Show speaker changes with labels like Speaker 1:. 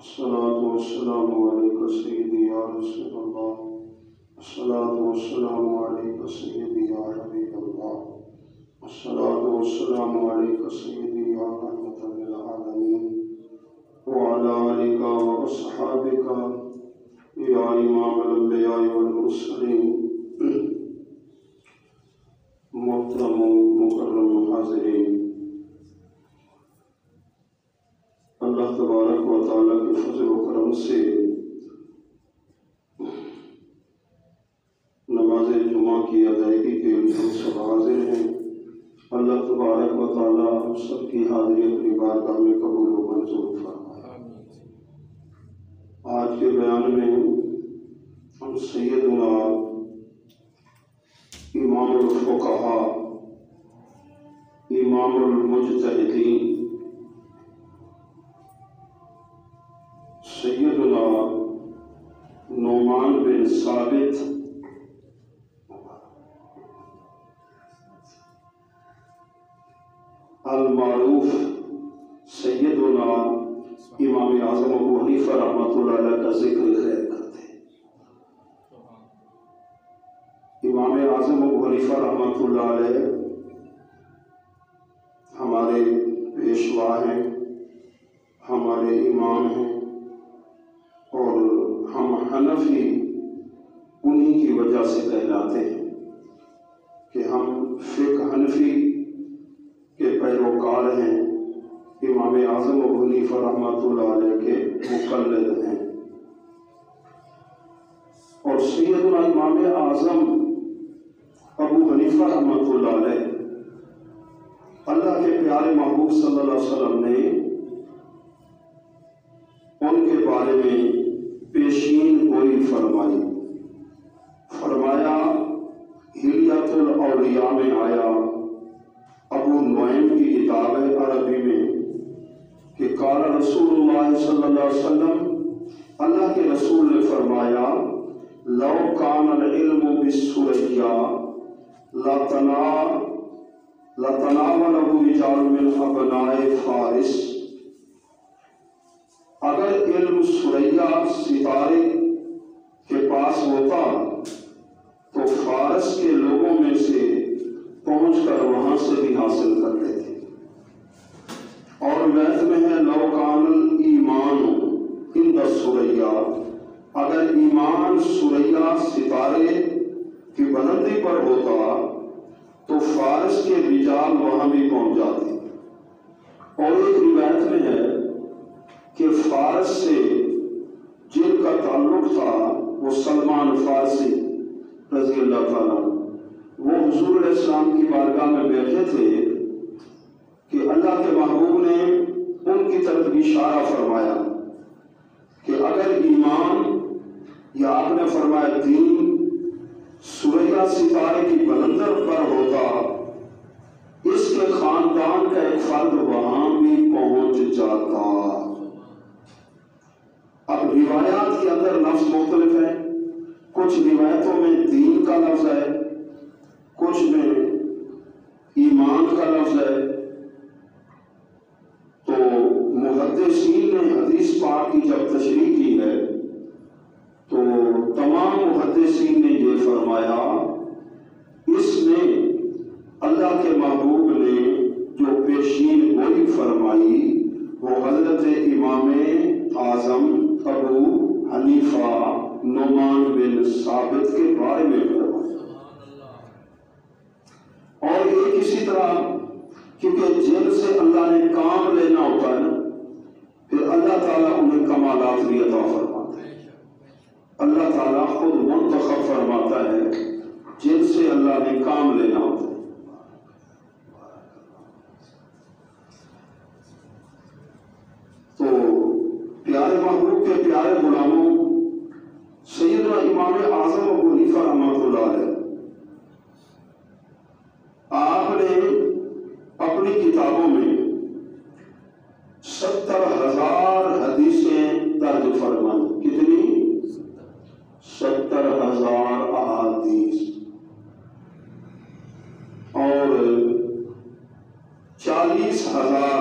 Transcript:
Speaker 1: الصلاة والسلام عليك سيدي يا رسول الله، الصلاة والسلام عليك سيدي يا حبيب الله، الصلاة والسلام عليك سيدي يا رحمة للعالمين، وعلى آلك وأصحابك يا إمام الأنبياء والمرسلين۔ محترم مکرم حاضرین، اللہ تبارک و تعالیٰ کے فضل و کرم سے نماز جمعہ کی ادائیگی کے لیے ہم سب حاضر ہیں۔ اللہ تبارک و تعالیٰ ہم سب کی حاضری اپنی بارگاہ میں قبول و منظور فرمائے۔ آج کے بیان میں ہم سیدنا امام الفقہاء، امام المجتہدین، سیدنا نعمان بن ثابت المعروف سیدنا امام اعظم ابو حنیفہ رحمۃ اللہ علیہ کا ذکر خیر کرتے ہیں۔ امام اعظم ابو حنیفہ رحمۃ اللہ علیہ ہمارے پیشوا ہیں، ہمارے امام ہیں، اور ہم حنفی انہی کی وجہ سے کہلاتے ہیں کہ ہم فقہ حنفی کے پیروکار ہیں، امام اعظم ابو حنیفہ رحمۃ اللہ علیہ کے مقلد ہیں۔ اور سیدنا امام اعظم ابو حنیفہ رحمۃ اللہ علیہ، اللہ کے پیارے محبوب صلی اللہ علیہ وسلم نے ان کے بارے میں پیشین گوئی فرمائی، فرمایا ہلیۃ الاولیاء میں آیا، ابو نعیم کی کتاب ہے عربی میں، کہ قال رسول اللہ صلی اللہ علیہ وسلم، اللہ کے رسول نے فرمایا لو کان العلم بالسریا لتناولہ رجال من ابناء فارس، اگر علم سریا ستارے کے پاس ہوتا تو فارس کے لوگوں میں سے پہنچ کر وہاں سے بھی حاصل کر لیتے۔ اور بیت میں ہے لو کان الایمان عند السریا، اگر ایمان سریا ستارے کی بلندی پر ہوتا تو فارس کے رجال وہاں بھی پہنچ جاتے۔ اور ایک روایت میں ہے کہ فارس سے جن کا تعلق تھا وہ سلمان فارسی رضی اللہ تعالیٰ، وہ حضور علیہ السلام کی بارگاہ میں بیٹھے تھے کہ اللہ کے محبوب نے ان کی طرف اشارہ فرمایا کہ اگر ایمان یا آپ نے فرمایا دین سریا ستارے کی بلندر پر ہوتا، اس کے خاندان کا ایک فرد وہاں بھی پہنچ جاتا۔ اب روایات کے اندر لفظ مختلف ہے، کچھ روایتوں میں دین کا لفظ ہے، کچھ میں ایمان کا لفظ ہے۔ تو محدثین نے حدیث پاک کی جب تشریح کی ہے تو تمام محدثین نے یہ فرمایا اس میں اللہ کے محبوب نے جو پیشین گوئی فرمائی وہ حضرت امام اعظم ابو حنیفہ نعمان بن ثابت کے بارے میں فرمایا۔ اور ایک اسی طرح کیونکہ جن سے اللہ نے کام لینا ہوتا ہے نا، پھر اللہ تعالیٰ انہیں کمالات بھی عطا فرماتا ہے۔ اللہ تعالیٰ خود منتخب فرماتا ہے جن سے اللہ نے کام لینا ہوتا ہے۔ پیارے محبوب کے پیارے غلاموں، سیدنا امام اعظم ابو حنیفہ رحمۃ اللہ علیہ، آپ نے اپنی کتابوں میں 70,000 حدیثیں درج فرمائی۔ کتنی؟ 70,000 احادیث، اور 40,000